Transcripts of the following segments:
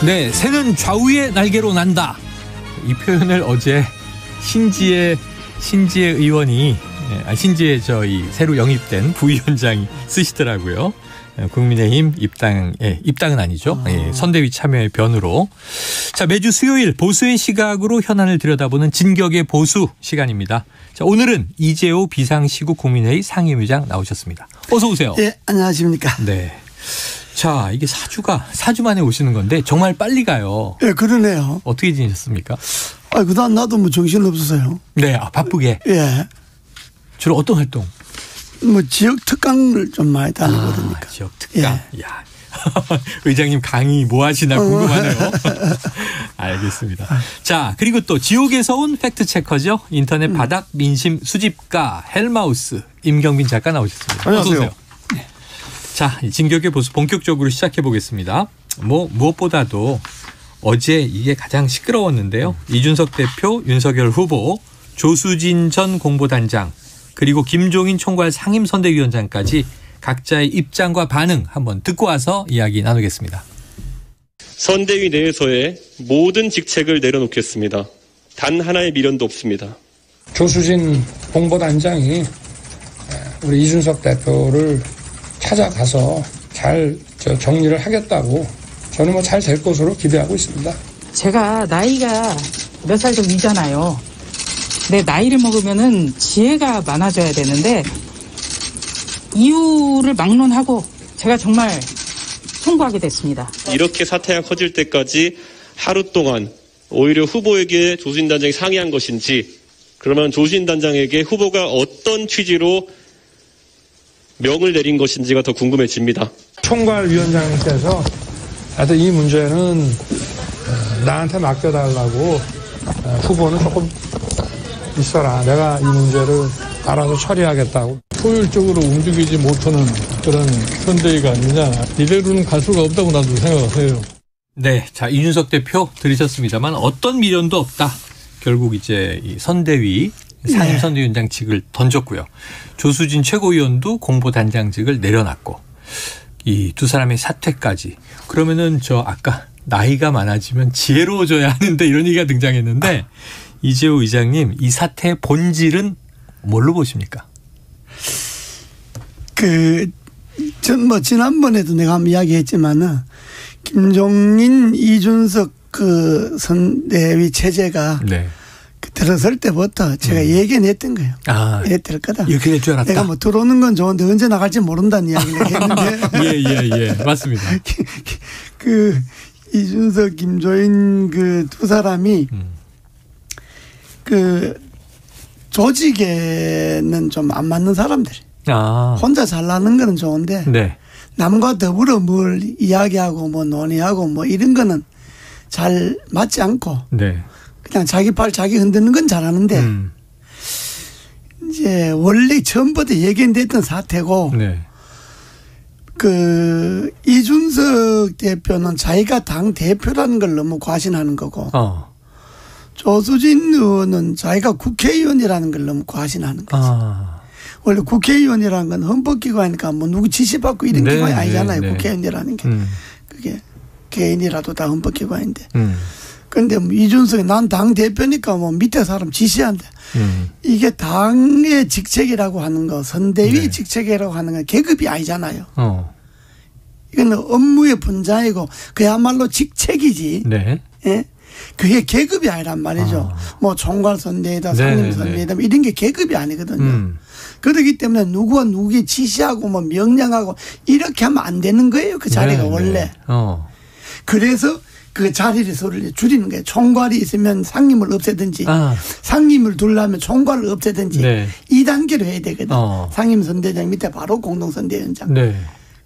네, 새는 좌우의 날개로 난다. 이 표현을 어제 신지혜 의원이 신지혜 저희 새로 영입된 부위원장이 쓰시더라고요. 국민의힘 입당은 아니죠. 선대위 참여의 변으로. 자, 매주 수요일 보수의 시각으로 현안을 들여다보는 진격의 보수 시간입니다. 자, 오늘은 이재호 비상시국 국민회의 상임위장 나오셨습니다. 어서 오세요. 네, 안녕하십니까. 네. 자, 이게 4주 만에 오시는 건데 정말 빨리 가요. 예, 그러네요. 어떻게 지내셨습니까? 그동안 나도 뭐 정신 없어서요. 네, 바쁘게. 예. 주로 어떤 활동? 뭐 지역 특강을 좀 많이 다니거든요. 지역 특강. 예. 야. 의장님 강의 뭐 하시나 궁금하네요. 알겠습니다. 자, 그리고 또 지옥에서 온 팩트체커죠. 인터넷 바닥 민심 수집가 헬마우스 임경빈 작가 나오셨습니다. 안녕하세요. 어서 오세요. 네. 자, 진격의 보수 본격적으로 시작해 보겠습니다. 무엇보다도 어제 이게 가장 시끄러웠는데요. 이준석 대표, 윤석열 후보, 조수진 전 공보단장 그리고 김종인 총괄 상임선대위원장까지 각자의 입장과 반응 한번 듣고 와서 이야기 나누겠습니다. 선대위 내에서의 모든 직책을 내려놓겠습니다. 단 하나의 미련도 없습니다. 조수진 공보단장이 우리 이준석 대표를 찾아가서 잘 정리를 하겠다고 저는 잘 될 것으로 기대하고 있습니다. 제가 나이가 몇 살 좀 위잖아요. 내 나이를 먹으면은 지혜가 많아져야 되는데 이유를 막론하고 제가 정말 송구하게 됐습니다. 이렇게 사태가 커질 때까지 하루 동안 오히려 후보에게 조수진 단장이 상의한 것인지 그러면 조수진 단장에게 후보가 어떤 취지로 명을 내린 것인지가 더 궁금해집니다. 총괄위원장님께서 하여튼 이 문제는 나한테 맡겨달라고 후보는 조금 있어라. 내가 이 문제를 알아서 처리하겠다고. 효율적으로 움직이지 못하는 그런 선대위가 아니냐. 이대로는 갈 수가 없다고 나도 생각해요. 네, 자 이준석 대표 들으셨습니다만 어떤 미련도 없다. 결국 이제 이 선대위 상임선대위원장직을 던졌고요. 조수진 최고위원도 공보단장직을 내려놨고 이 두 사람의 사퇴까지. 그러면은 아까 나이가 많아지면 지혜로워져야 하는데 이런 얘기가 등장했는데 이재호 의장님 이 사태의 본질은 뭘로 보십니까? 전 지난번에도 내가 한번 이야기했지만은 김종인, 이준석 선대위 체제가 네. 들어설 때부터 제가 예견했던 거예요. 이랬을 거다. 이렇게 될 줄 알았다. 내가 들어오는 건 좋은데 언제 나갈지 모른다는 이야기를 했는데. 예. 맞습니다. 이준석, 김종인 두 사람이 조직에는 좀 안 맞는 사람들. 혼자 잘나는 거는 좋은데 네. 남과 더불어 뭘 이야기하고 논의하고 이런 거는 잘 맞지 않고 네. 그냥 자기 팔 자기 흔드는 건 잘하는데 이제 원래 처음부터 예견됐던 사태고 네. 이준석 대표는 자기가 당 대표라는 걸 너무 과신하는 거고 조수진 의원은 자기가 국회의원이라는 걸 너무 과신하는 거지. 원래 국회의원이라는 건 헌법기관이니까 누구 지시받고 이런 기관이 아니잖아요. 국회의원이라는 게. 그게 개인이라도 다 헌법기관인데. 그런데 이준석이 난 당대표니까 밑에 사람 지시한대. 이게 당의 직책이라고 하는 거, 선대위 직책이라고 하는 건 계급이 아니잖아요. 이거는 업무의 분자이고 그야말로 직책이지. 네. 예? 그게 계급이 아니란 말이죠. 총괄선대위다, 상임선대위다 이런 게 계급이 아니거든요. 그렇기 때문에 누구와 누구에 지시하고 명령하고 이렇게 하면 안 되는 거예요. 그 자리가 원래. 그래서 그 자리를 소리를 줄이는 거예요. 총괄이 있으면 상임을 없애든지 상임을 두려면 총괄을 없애든지 2단계로 해야 되거든. 상임선대장 밑에 바로 공동선대위원장.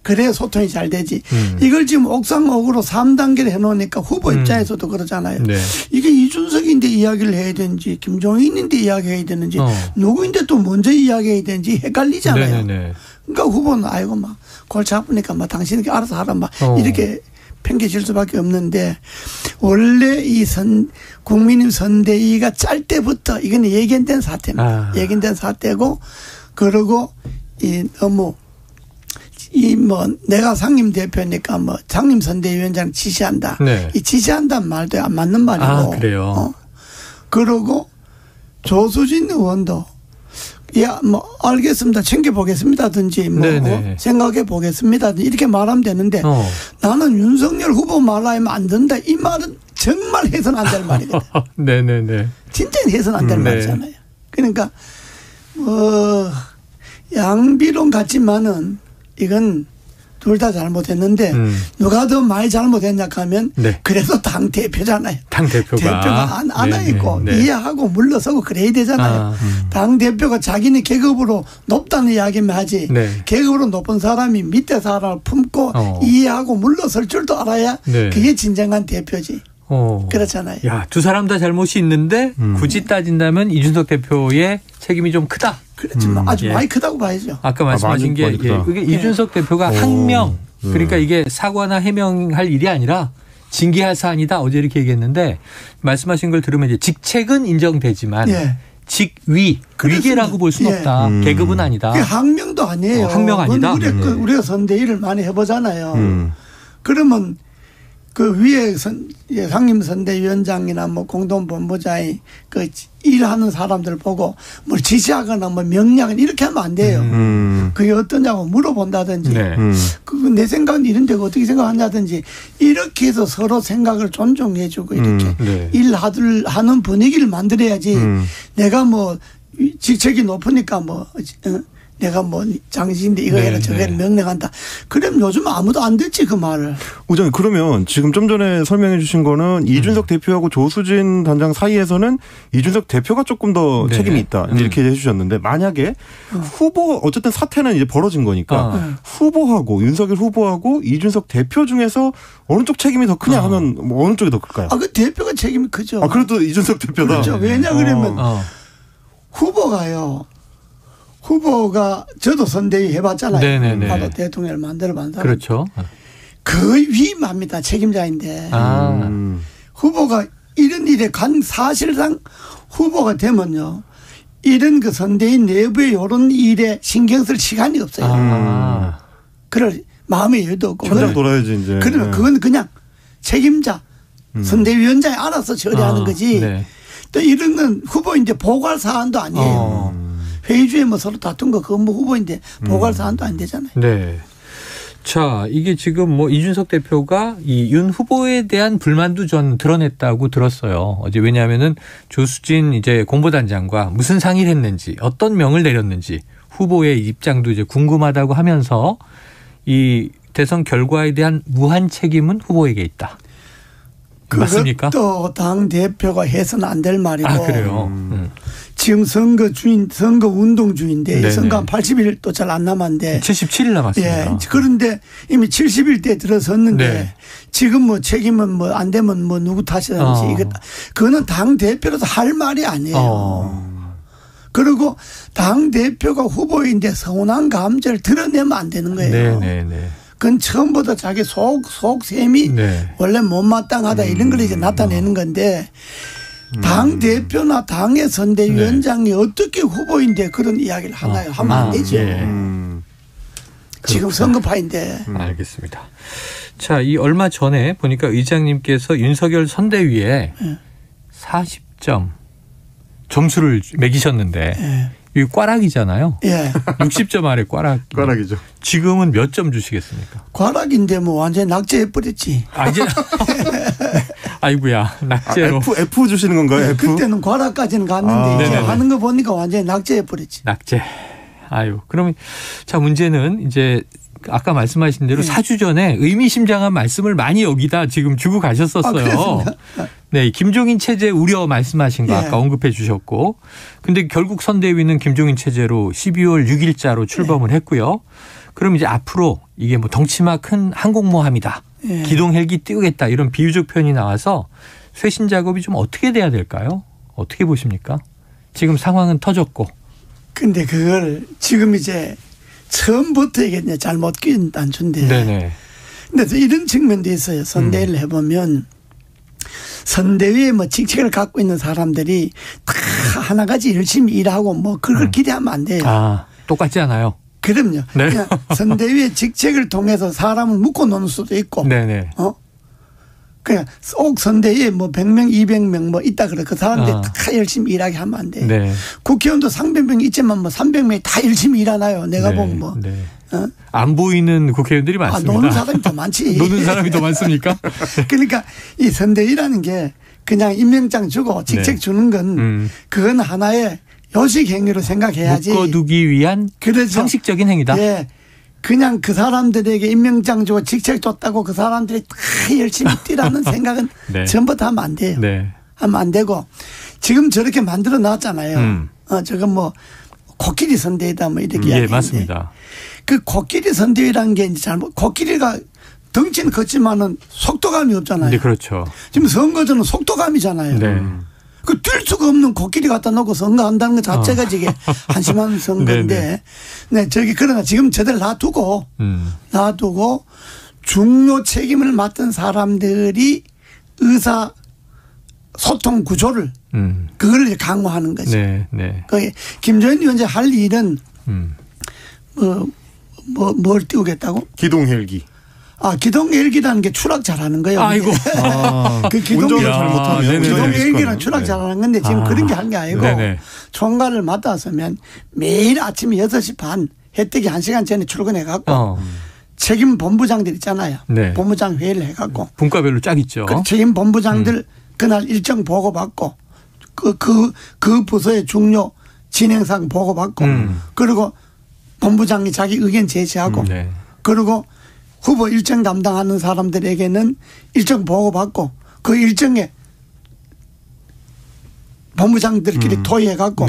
그래야 소통이 잘 되지. 이걸 지금 옥상옥으로 3단계를 해놓으니까 후보 입장에서도 그러잖아요. 이게 이준석인데 이야기를 해야 되는지 김종인인데 이야기해야 되는지 누구인데 또 먼저 이야기해야 되는지 헷갈리잖아요. 그러니까 후보는 아이고 골치 아프니까 당신이 알아서 하라 이렇게 팽개칠 수밖에 없는데 원래 이 국민의힘 선대위가 짤 때부터 이건 예견된 사태입니다. 예견된 사태고 그리고 너무 내가 상임 대표니까 상임 선대위원장 지시한다. 네. 이 지시한다는 말도 안 맞는 말이고. 아, 그래요. 그러고 조수진 의원도 알겠습니다. 챙겨보겠습니다든지 생각해 보겠습니다. 이렇게 말하면 되는데 나는 윤석열 후보 말하면 안 된다. 이 말은 정말 해서는 안 될 말이거든. 네네네. 진짜 해서는 안 될 말이잖아요. 그러니까 양비론 같지만은 이건 둘 다 잘못했는데 누가 더 많이 잘못했냐 하면 그래도 당 대표잖아요. 당 대표가 안아 있고 이해하고 물러서고 그래야 되잖아요. 당 대표가 자기는 계급으로 높다는 이야기만 하지 계급으로 높은 사람이 밑에 사람을 품고 이해하고 물러설 줄도 알아야 그게 진정한 대표지. 그렇잖아요. 야, 두 사람 다 잘못이 있는데 굳이 따진다면 이준석 대표의 책임이 좀 크다. 그렇지만 아주 많이 크다고 봐야죠. 아까 말씀하신 게 그게 이준석 대표가 항명 그러니까 이게 사과나 해명할 일이 아니라 징계할 사안이다. 어제 이렇게 얘기했는데 말씀하신 걸 들으면 이제 직책은 인정되지만 직위 위계라고 볼 수는 없다. 계급은 아니다. 그게 항명도 아니에요. 항명 아니다. 우리가 선대위를 많이 해보잖아요. 그러면 그 위에 상임선대위원장이나 공동본부장이 그 일하는 사람들 보고 뭘 지시하거나 명령을 이렇게 하면 안 돼요. 그게 어떠냐고 물어본다든지 내 생각은 이런데 어떻게 생각하냐든지 이렇게 해서 서로 생각을 존중해주고 이렇게 일하는 분위기를 만들어야지 내가 직책이 높으니까 내가 장신인데 이거 해라 저거 해라 명령한다. 그럼 요즘 아무도 안 듣지 그 말을. 의장님 그러면 지금 좀 전에 설명해 주신 거는 이준석 대표하고 조수진 단장 사이에서는 이준석 대표가 조금 더 책임이 있다. 이렇게 해 주셨는데 만약에 후보 어쨌든 사태는 이제 벌어진 거니까 후보하고 윤석열 후보하고 이준석 대표 중에서 어느 쪽 책임이 더 크냐 하면 어느 쪽이 더 클까요? 그 대표가 책임이 크죠. 그래도 이준석 대표다. 그렇죠. 왜냐 그러면 후보가 저도 선대위 해봤잖아요. 나도 대통령을 만들어본 사람. 그렇죠. 거의 위임합니다. 책임자인데. 후보가 이런 일에 사실상 후보가 되면요. 이런 그 선대위 내부의 이런 일에 신경 쓸 시간이 없어요. 그럴 마음의 여유도 없고. 현장 돌아야지 이제. 그러면 그건 그냥 책임자 선대위원장이 알아서 처리하는 거지. 또 이런 건 후보인데 보고할 사안도 아니에요. 회의 주에 서로 다툰 거 그건 후보인데 보고할 사안도 안 되잖아요. 네. 자, 이게 지금 이준석 대표가 이 윤 후보에 대한 불만도 전 드러냈다고 들었어요. 어제 왜냐하면은 조수진 이제 공보단장과 무슨 상의를 했는지 어떤 명을 내렸는지 후보의 입장도 이제 궁금하다고 하면서 이 대선 결과에 대한 무한 책임은 후보에게 있다. 맞습니까? 그것도 당 대표가 해서는 안 될 말이고. 그래요. 지금 선거 운동 중인데 선거 한 80일 또 잘 안 남았는데 77일 남았습니다. 그런데 이미 70일대 들어섰는데 지금 책임은 안 되면 누구 탓이든지 그거는 당 대표로서 할 말이 아니에요. 그리고 당 대표가 후보인데 서운한 감정을 드러내면 안 되는 거예요. 그건 처음부터 자기 속셈이 원래 못마땅하다 이런 걸 이제 나타내는 건데 당 대표나 당의 선대위원장이 어떻게 후보인데 그런 이야기를 하나요? 하면 안 되죠. 지금 선거파인데. 알겠습니다. 자, 이 얼마 전에 보니까 의장님께서 윤석열 선대위에 40점 점수를 매기셨는데 이게 꽈락이잖아요. 60점 아래 꽈락이죠. 지금은 몇 점 주시겠습니까? 꽈락인데 완전히 낙제해버렸지. 이제 아이고야 낙제로. F 주시는 건가요? F? 그때는 꽈락까지는 갔는데 이제 하는 거 보니까 완전히 낙제해버렸지. 낙제. 그러면 자 문제는 이제 아까 말씀하신 대로 4주 전에 의미심장한 말씀을 많이 여기다 지금 주고 가셨었어요. 김종인 체제 우려 말씀하신 거 아까 언급해 주셨고 근데 결국 선대위는 김종인 체제로 12월 6일자로 출범을 했고요. 그럼 이제 앞으로 이게 덩치마 큰 항공모함이다. 기동 헬기 띄우겠다 이런 비유적 표현이 나와서 쇄신 작업이 좀 어떻게 돼야 될까요? 어떻게 보십니까? 지금 상황은 터졌고. 근데 그걸 지금 이제 처음부터 이게 잘못 끼운 단추인데. 근데 이런 측면도 있어요. 선대위를 해보면 선대위에 직책을 갖고 있는 사람들이 다 하나같이 열심히 일하고 그걸 기대하면 안 돼요. 똑같지 않아요. 그럼요. 네. 그냥 선대위의 직책을 통해서 사람을 묶어 놓을 수도 있고. 네네. 그냥 꼭 선대위에 뭐 100명, 200명 뭐 있다 그래. 그 사람들이 다 열심히 일하게 하면 안 돼. 네. 국회의원도 300명 있지만 뭐 300명이 다 열심히 일하나요? 내가 네. 보면 뭐. 네. 안 보이는 국회의원들이 많습니다. 노는 사람이 더 많지. 노는 사람이 더 많습니까? 그러니까 이 선대위라는 게 그냥 임명장 주고 직책 네. 주는 건 그건 하나의 요식 행위로 생각해야지. 묶어두기 위한 그렇죠. 상식적인 행위다. 예. 그냥 그 사람들에게 임명장 주고 직책 줬다고 그 사람들이 다 열심히 뛰라는 생각은 네. 전부 다 하면 안 돼요. 네. 하면 안 되고 지금 저렇게 만들어 놨잖아요. 저건 뭐 코끼리 선대위다 뭐 이렇게 예, 이야기하는데 맞습니다. 그 코끼리 선대위라는 게 이제 잘못 코끼리가 덩치는 컸지만은 속도감이 없잖아요. 네, 그렇죠. 지금 선거전은 속도감이잖아요. 네. 그 뛸 수가 없는 코끼리 갖다 놓고 선거한다는 것 자체가 이게 한심한 선거인데, 네, 저기 그러나 지금 저들 놔두고 중요 책임을 맡은 사람들이 의사 소통 구조를 그걸 이제 강화하는 거죠. 네, 네. 그 김종인 위원장 할 일은 뭘 띄우겠다고? 기동 헬기. 기동 헬기라는 게 추락 잘하는 거예요. 아이고. 그 기동 운전을 잘못하면 기동 헬기랑 추락 잘하는 건데 지금 그런 게 한 게 아니고 네네. 총괄을 맡았으면 매일 아침 6시 반 해뜨기 1시간 전에 출근해 갖고 책임 본부장들 있잖아요. 네. 본부장 회의를 해 갖고 분과별로 쫙 있죠. 그 책임 본부장들 그날 일정 보고 받고 그 부서의 중요 진행상 보고 받고 그리고 본부장이 자기 의견 제시하고 네. 그리고 후보 일정 담당하는 사람들에게는 일정 보고받고 그 일정에 본부장들끼리 토의해 갖고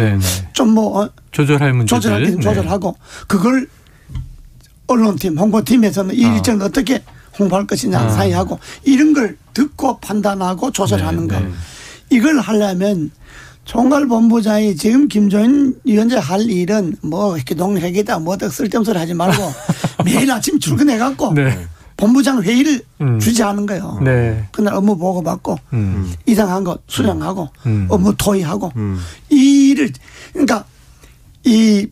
좀 뭐 조절할 문제들 조절하고 그걸 언론팀 홍보팀에서는 이 일정을 어떻게 홍보할 것이냐 사이하고 이런 걸 듣고 판단하고 조절하는 거. 이걸 하려면 총괄본부장이 지금 김종인 위원장 할 일은 뭐 기동헬기다 뭐다 쓸데없는 소리 하지 말고 매일 아침 출근해 갖고 본부장 회의를 주재하는 거예요. 네. 그날 업무 보고 받고 이상한 거 수령하고 업무 토의하고 이 일을 그러니까 이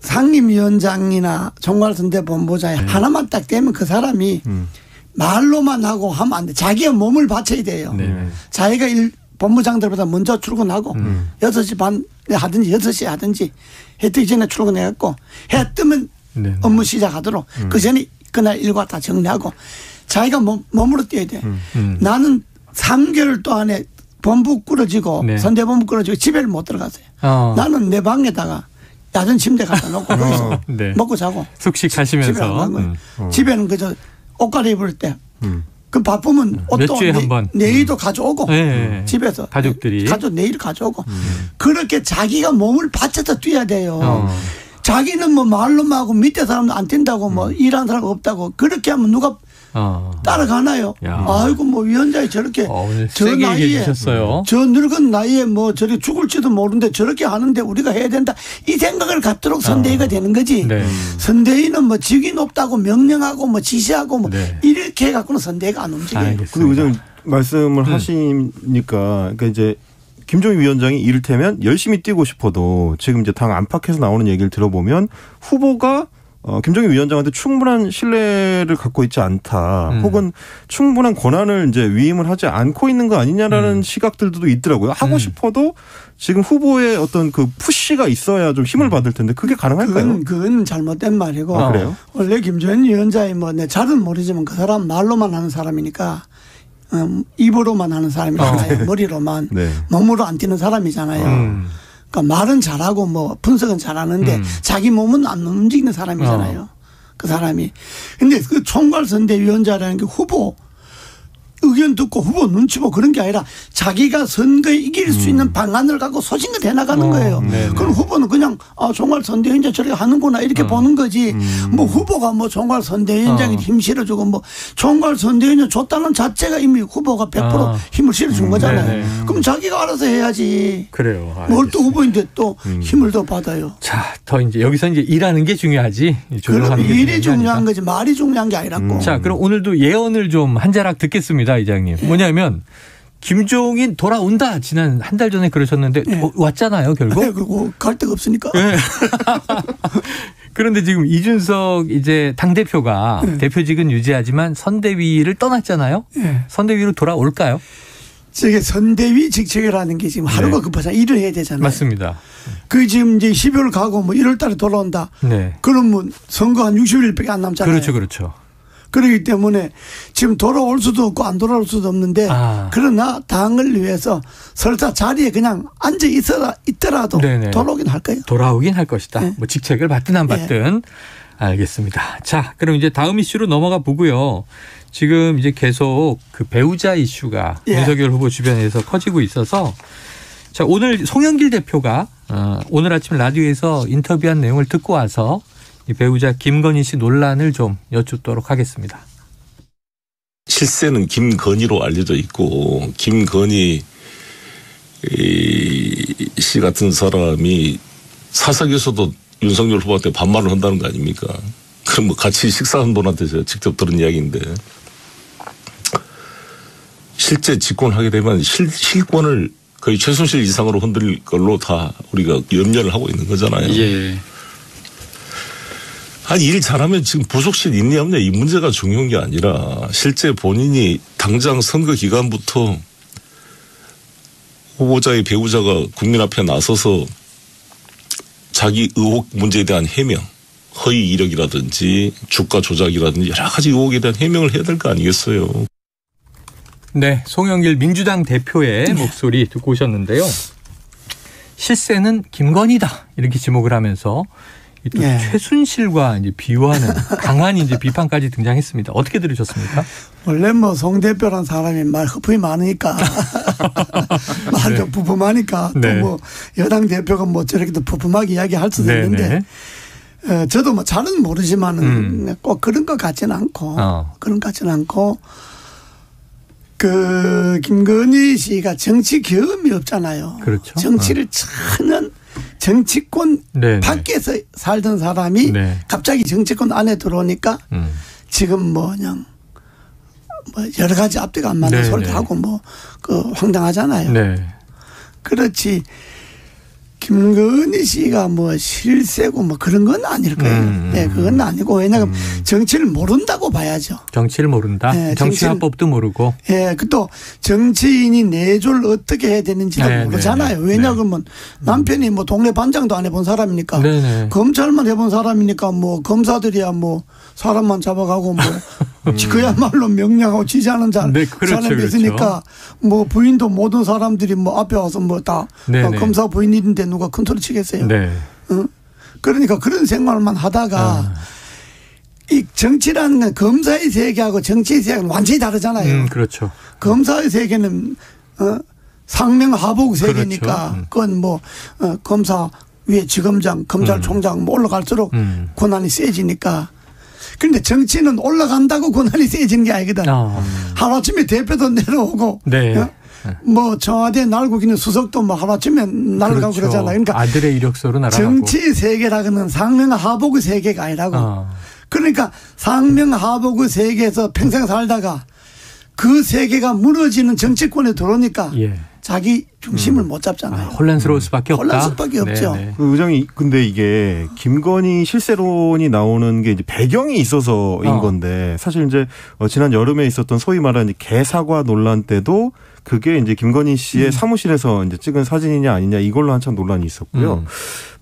상임위원장이나 총괄선대본부장이 하나만 딱 되면 그 사람이 말로만 하고 하면 안 돼. 자기가 몸을 바쳐야 돼요. 자기가 본부장들보다 먼저 출근하고 6시 반에 하든지 6시에 하든지 해 뜨기 전에 출근해갖고 해 뜨면 업무 시작하도록 그 전에 그날 일과 다 정리하고 자기가 몸으로 뛰어야 돼. 나는 3개월 동안에 본부 꾸러지고 선대본부 꾸러지고 집에를 못 들어갔어요. 나는 내 방에다가 야전 침대 갖다 놓고 거기서 먹고 자고 숙식하시면서 집에는 그저 옷 갈아입을 때 그 바쁘면 옷도 내일도 가져오고 집에서 가족들이 내일 가져오고 그렇게 자기가 몸을 바쳐서 뛰어야 돼요. 자기는 뭐 말로만 하고 밑에 사람도 안 뛴다고 뭐 일하는 사람 없다고 그렇게 하면 누가 따라가나요? 아이고 뭐 위원장이 저렇게 저 나이에 저 늙은 나이에 뭐 저렇게 죽을지도 모르는데 저렇게 하는데 우리가 해야 된다 이 생각을 갖도록 선대위가 되는 거지. 선대위는 뭐 직위 높다고 명령하고 뭐 지시하고 뭐 이렇게 해갖고는 선대위가 안 움직여요. 그리고 의장님 말씀을 하시니까 그러니까 이제 김종인 위원장이 이를테면 열심히 뛰고 싶어도 지금 이제 당 안팎에서 나오는 얘기를 들어보면 후보가 김종인 위원장한테 충분한 신뢰를 갖고 있지 않다. 혹은 충분한 권한을 이제 위임을 하지 않고 있는 거 아니냐라는 시각들도 있더라고요. 하고 싶어도 지금 후보의 어떤 그 푸시가 있어야 좀 힘을 받을 텐데 그게 가능할까요? 그건 잘못된 말이고. 그래요? 원래 김종인 위원장이 뭐 내 잘은 모르지만 그 사람 말로만 하는 사람이니까 입으로만 하는 사람이잖아요. 머리로만. 몸으로 안 뛰는 사람이잖아요. 그러니까 말은 잘하고 뭐 분석은 잘하는데 자기 몸은 안 움직이는 사람이잖아요. 그 사람이. 근데 그 총괄선대위원장이라는 게 후보 의견 듣고 후보 눈치 보고 그런 게 아니라 자기가 선거에 이길 수 있는 방안을 갖고 소신껏 해나가는 거예요. 그럼 후보는 그냥 총괄선대위원장 저렇게 하는구나 이렇게 보는 거지. 뭐 후보가 뭐 총괄선대위원장이 힘 실어주고 뭐 총괄선대위원장 줬다는 자체가 이미 후보가 100% 힘을 실어준 거잖아요. 그럼 자기가 알아서 해야지. 그래요. 뭘 또 후보인데 또 힘을 더 받아요. 자, 더 이제 여기서 이제 일하는 게 중요하지. 그럼 일이 중요한 거지 말이 중요한 게 아니라고. 자, 그럼 오늘도 예언을 좀 한 자락 듣겠습니다. 이장님. 뭐냐면 김종인 돌아온다. 지난 한 달 전에 그러셨는데 왔잖아요, 결국. 그리고 갈 데가 없으니까. 그런데 지금 이준석 이제 당대표가 대표직은 유지하지만 선대위를 떠났잖아요. 선대위로 돌아올까요? 저게 선대위 직책이라는 게 지금 하루가 급해서 일을 해야 되잖아요. 맞습니다. 그 지금 이제 12월 가고 뭐 1월 달에 돌아온다. 그러면 선거 한 60일밖에 안 남잖아요. 그렇죠. 그렇기 때문에 지금 돌아올 수도 없고 안 돌아올 수도 없는데 그러나 당을 위해서 설사 자리에 그냥 앉아 있더라도 돌아오긴 할 거예요. 돌아오긴 할 것이다. 뭐 직책을 받든 안 받든. 알겠습니다. 자, 그럼 이제 다음 이슈로 넘어가 보고요. 지금 이제 계속 그 배우자 이슈가 윤석열 후보 주변에서 커지고 있어서 자, 오늘 송영길 대표가 오늘 아침 라디오에서 인터뷰한 내용을 듣고 와서 이 배우자 김건희 씨 논란을 좀 여쭙도록 하겠습니다. 실세는 김건희로 알려져 있고 김건희 씨 같은 사람이 사석에서도 윤석열 후보한테 반말을 한다는 거 아닙니까? 그럼 뭐 같이 식사한 분한테 제가 직접 들은 이야기인데 실제 집권하게 되면 실권을 거의 최순실 이상으로 흔들 걸로 다 우리가 염려를 하고 있는 거잖아요. 아니 일 잘하면 지금 부속실 있냐 없냐 이 문제가 중요한 게 아니라 실제 본인이 당장 선거 기간부터 후보자의 배우자가 국민 앞에 나서서 자기 의혹 문제에 대한 해명, 허위 이력이라든지 주가 조작이라든지 여러 가지 의혹에 대한 해명을 해야 될 거 아니겠어요. 네, 송영길 민주당 대표의 목소리 듣고 오셨는데요. 실세는 김건희다 이렇게 지목을 하면서 또 최순실과 이제 비유하는 강한 이제 비판까지 등장했습니다. 어떻게 들으셨습니까? 원래 뭐 송 대표란 사람이 말 허풍이 많으니까 말도 푸짐하니까 또 뭐 여당 대표가 뭐 저렇게도 푸짐하게 이야기할 수도 있는데 저도 뭐 잘은 모르지만은 꼭 그런 것 같지는 않고 그런 것 같지는 않고 그 김건희 씨가 정치 경험이 없잖아요. 그렇죠. 정치를 전혀 정치권 밖에서 살던 사람이 갑자기 정치권 안에 들어오니까 지금 뭐 그냥 뭐 여러 가지 앞뒤가 안 맞는 소리도 하고 뭐 그 황당하잖아요. 그렇지 김건희 씨가 뭐 실세고 뭐 그런 건 아닐 거예요. 그건 아니고 왜냐하면 정치를 모른다고 봐야죠. 정치를 모른다? 정치화법도 모르고? 또 정치인이 내조를 어떻게 해야 되는지도 모르잖아요. 왜냐하면 남편이 뭐 동네 반장도 안 해본 사람이니까 검찰만 해본 사람이니까 뭐 검사들이야 뭐 사람만 잡아가고 뭐 그야말로 명령하고 지시하는 사람이 있으니까 뭐 부인도 모든 사람들이 뭐 앞에 와서 뭐 다 검사 부인인데 누가 큰 소리 치겠어요. 그러니까 그런 생활만 하다가 이 정치라는 건 검사의 세계하고 정치의 세계는 완전히 다르잖아요. 그렇죠. 검사의 세계는 상명하복 세계니까 그건 뭐 검사 위에 지검장, 검찰총장 뭐 올라갈수록 권한이 세지니까. 그런데 정치는 올라간다고 권한이 세지는 게 아니거든. 하루아침에 대표도 내려오고 뭐 청와대 날고 있는 수석도 뭐 하루아침에 날아가고 그러잖아요. 그러니까 아들의 이력서로 날아가고. 정치 세계라고는 상명하복의 세계가 아니라고. 그러니까 상명하복의 세계에서 평생 살다가 그 세계가 무너지는 정치권에 들어오니까 자기 중심을 못 잡잖아요. 혼란스러울 수밖에 없다. 혼란스러울 수밖에 없죠. 그 의장이 근데 이게 김건희 실세론이 나오는 게 이제 배경이 있어서인 건데 사실 이제 지난 여름에 있었던 소위 말하는 개사과 논란 때도 그게 이제 김건희 씨의 사무실에서 이제 찍은 사진이냐 아니냐 이걸로 한참 논란이 있었고요.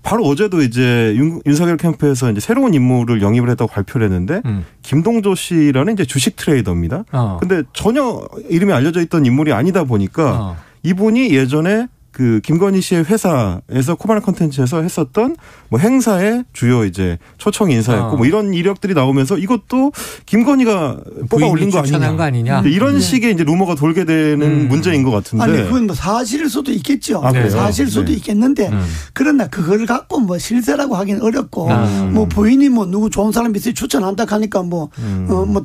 바로 어제도 이제 윤석열 캠프에서 이제 새로운 인물을 영입을 했다고 발표를 했는데 김동조 씨라는 이제 주식 트레이더입니다. 근데 전혀 이름이 알려져 있던 인물이 아니다 보니까 이분이 예전에 그 김건희 씨의 회사에서 코바나 컨텐츠에서 했었던 뭐 행사의 주요 이제 초청 인사였고 뭐 이런 이력들이 나오면서 이것도 김건희가 뽑아 올린 거 아니냐. 이런 식의 이제 루머가 돌게 되는 문제인 것 같은데. 아니 그건 뭐 사실일 수도 있겠죠. 사실일 수도 있겠는데 그러나 그걸 갖고 뭐 실세라고 하기는 어렵고 뭐 부인이 뭐 누구 좋은 사람 있으니 추천한다 하니까 뭐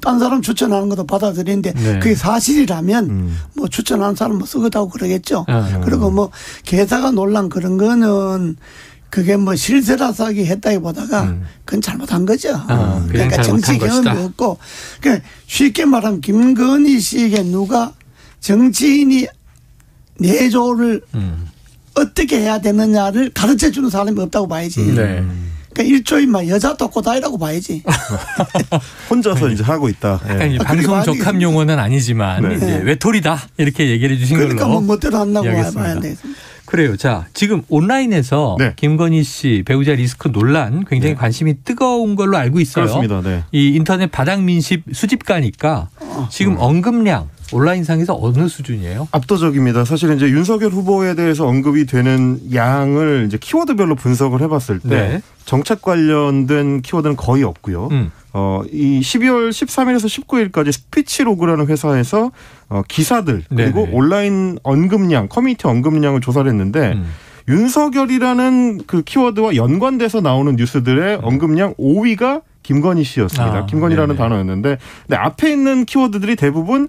딴 사람 추천하는 것도 받아들이는데 그게 사실이라면 뭐 추천하는 사람 뭐 쓰겠다고 그러겠죠. 그리고 뭐 개사가 논란 그런 거는 그게 뭐 실세라서 하기 했다기보다가 그건 잘못한 거죠. 그러니까 정치 경험이 없고 그러니까 쉽게 말하면 김건희 씨에게 누가 정치인이 내조를 어떻게 해야 되느냐를 가르쳐주는 사람이 없다고 봐야지. 그러니까 일종의 막 여자 독고다이라고 봐야지. 혼자서 이제 하고 있다. 약간 방송 적합 용어는 아니지만 이제 외톨이다 이렇게 얘기를 해주신 그러니까 걸로. 뭐 멋대로 한다고 봐야 돼. 그래요. 자, 지금 온라인에서 김건희 씨 배우자 리스크 논란 굉장히 관심이 뜨거운 걸로 알고 있어요. 그렇습니다. 네. 이 인터넷 바닥 민심 수집가니까 지금 언급량 온라인상에서 어느 수준이에요? 압도적입니다. 사실 이제 윤석열 후보에 대해서 언급이 되는 양을 이제 키워드별로 분석을 해봤을 때 정책 관련된 키워드는 거의 없고요. 이 12월 13일에서 19일까지 스피치로그라는 회사에서 기사들 그리고 온라인 언급량, 커뮤니티 언급량을 조사를 했는데 윤석열이라는 그 키워드와 연관돼서 나오는 뉴스들의 언급량 5위가 김건희 씨였습니다. 김건희라는 단어였는데 근데 앞에 있는 키워드들이 대부분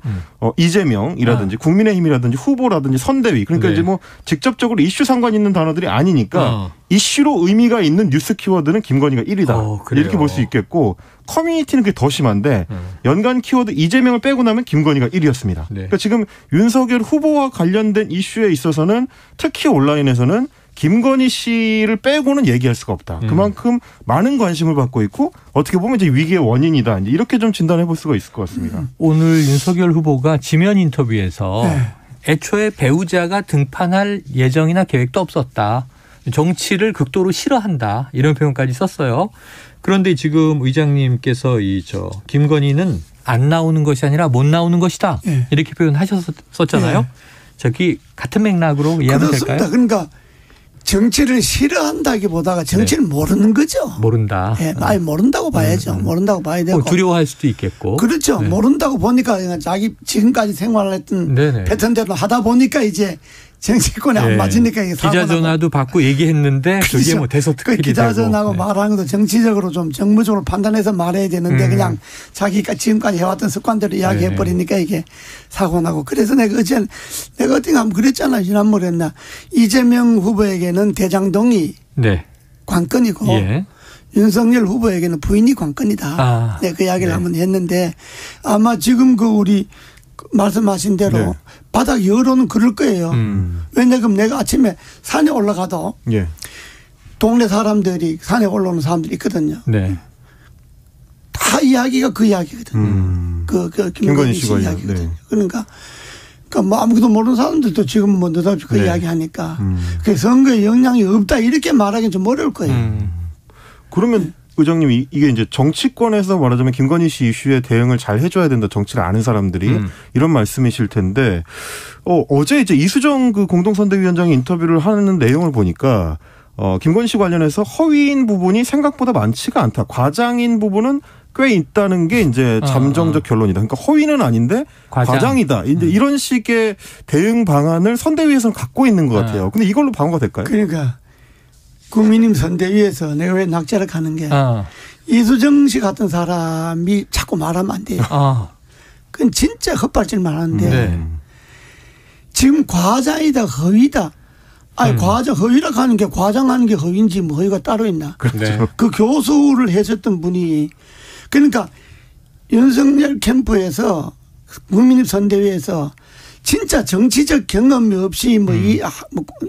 이재명이라든지 국민의힘이라든지 후보라든지 선대위 그러니까 이제 뭐 직접적으로 이슈 상관 있는 단어들이 아니니까 이슈로 의미가 있는 뉴스 키워드는 김건희가 1위다. 이렇게 볼 수 있겠고 커뮤니티는 그게 더 심한데 연관 키워드 이재명을 빼고 나면 김건희가 1위였습니다. 그러니까 지금 윤석열 후보와 관련된 이슈에 있어서는 특히 온라인에서는 김건희 씨를 빼고는 얘기할 수가 없다. 그만큼 많은 관심을 받고 있고 어떻게 보면 이제 위기의 원인이다. 이제 이렇게 좀 진단해 볼 수가 있을 것 같습니다. 오늘 윤석열 후보가 지면 인터뷰에서 애초에 배우자가 등판할 예정이나 계획도 없었다. 정치를 극도로 싫어한다. 이런 표현까지 썼어요. 그런데 지금 의장님께서 김건희는 안 나오는 것이 아니라 못 나오는 것이다. 이렇게 표현하셨었잖아요. 저기 같은 맥락으로 이해하면 그렇습니다. 될까요? 그러니까 정치를 싫어한다기보다가 정치를 모르는 거죠. 모른다. 아예 모른다고 봐야죠. 모른다고 봐야 되고. 두려워할 수도 있겠고. 그렇죠. 모른다고 보니까 자기 지금까지 생활했던 패턴대로 하다 보니까 이제 정치권에 안 맞으니까 이게 기자 전화도 받고 얘기했는데 그렇죠. 그게 뭐 대서특필이 되고. 기자 전화하고 말하는 것도 정치적으로 좀 정무적으로 판단해서 말해야 되는데 그냥 자기가 지금까지 해왔던 습관대로 이야기해버리니까 이게 사고 나고. 그래서 내가 어떻게 하면 그랬잖아. 지난번에 했나. 이재명 후보에게는 대장동이 관건이고 윤석열 후보에게는 부인이 관건이다. 그 이야기를 한번 했는데 아마 지금 우리 말씀하신 대로 바닥 여론은 그럴 거예요. 왜냐하면 내가 아침에 산에 올라가도 동네 사람들이 산에 올라오는 사람들이 있거든요. 다 이야기가 그 이야기거든요. 김건희 씨 이야기거든요. 그러니까 뭐 아무것도 모르는 사람들도 지금 뭐 느닷없이 그 이야기 하니까 그 선거에 영향이 없다 이렇게 말하기는 좀 어려울 거예요. 그러면 의장님 이게 이제 정치권에서 말하자면 김건희 씨 이슈에 대응을 잘 해줘야 된다. 정치를 아는 사람들이 이런 말씀이실 텐데 어제 이제 이수정 그 공동선대위원장이 인터뷰를 하는 내용을 보니까 김건희 씨 관련해서 허위인 부분이 생각보다 많지가 않다. 과장인 부분은 꽤 있다는 게 이제 잠정적 결론이다. 그러니까 허위는 아닌데 과장이다. 이제 이런 식의 대응 방안을 선대위에서는 갖고 있는 것 같아요. 근데 이걸로 방어가 될까요? 그러니까. 국민의힘 선대위에서 내가 왜 낙제를 가는 게 이수정 씨 같은 사람이 자꾸 말하면 안 돼요. 그건 진짜 헛발질만 하는데 지금 과장이다 허위다. 아니 허위라 하는 게 과장하는 게 허위인지 뭐 허위가 따로 있나. 그 교수를 했었던 분이 그러니까 윤석열 캠프에서 국민의힘 선대위에서 진짜 정치적 경험이 없이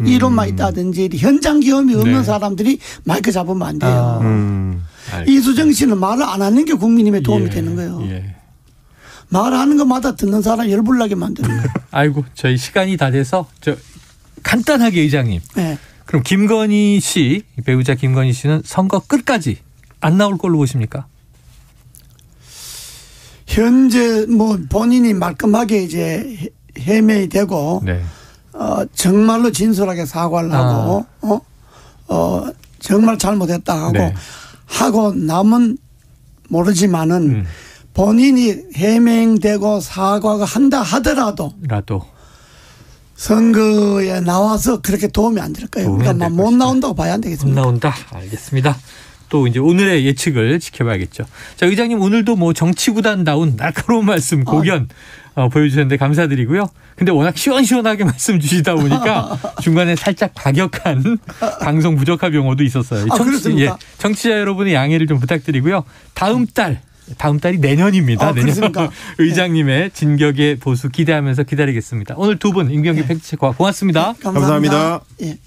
이론만 있다든지 현장 경험이 없는 사람들이 마이크 잡으면 안 돼요. 이수정 씨는 말을 안 하는 게 국민힘에 도움이 되는 거예요. 말하는 것마다 듣는 사람 열불나게 만드는 거예요. 아이고 저희 시간이 다 돼서 간단하게 의장님. 그럼 김건희 씨 배우자 김건희 씨는 선거 끝까지 안 나올 걸로 보십니까? 현재 뭐 본인이 말끔하게 이제 해명이 되고 정말로 진솔하게 사과를 하고 정말 잘못했다 하고 남은 모르지만은 본인이 해명되고 사과가 한다 하더라도 선거에 나와서 그렇게 도움이 안 될 거예요. 그러니까 못 나온다고 봐야 안 되겠습니다. 못 나온다. 알겠습니다. 또 이제 오늘의 예측을 지켜봐야겠죠. 자, 의장님 오늘도 뭐 정치구단다운 날카로운 말씀 고견 보여주셨는데 감사드리고요. 근데 워낙 시원시원하게 말씀 주시다 보니까 중간에 살짝 과격한 방송 부적합 용어도 있었어요. 청취자 여러분의 양해를 좀 부탁드리고요. 다음 달이 내년입니다. 내년 의장님의 진격의 보수 기대하면서 기다리겠습니다. 오늘 두 분 임경규 팩트체크와 고맙습니다. 감사합니다. 예.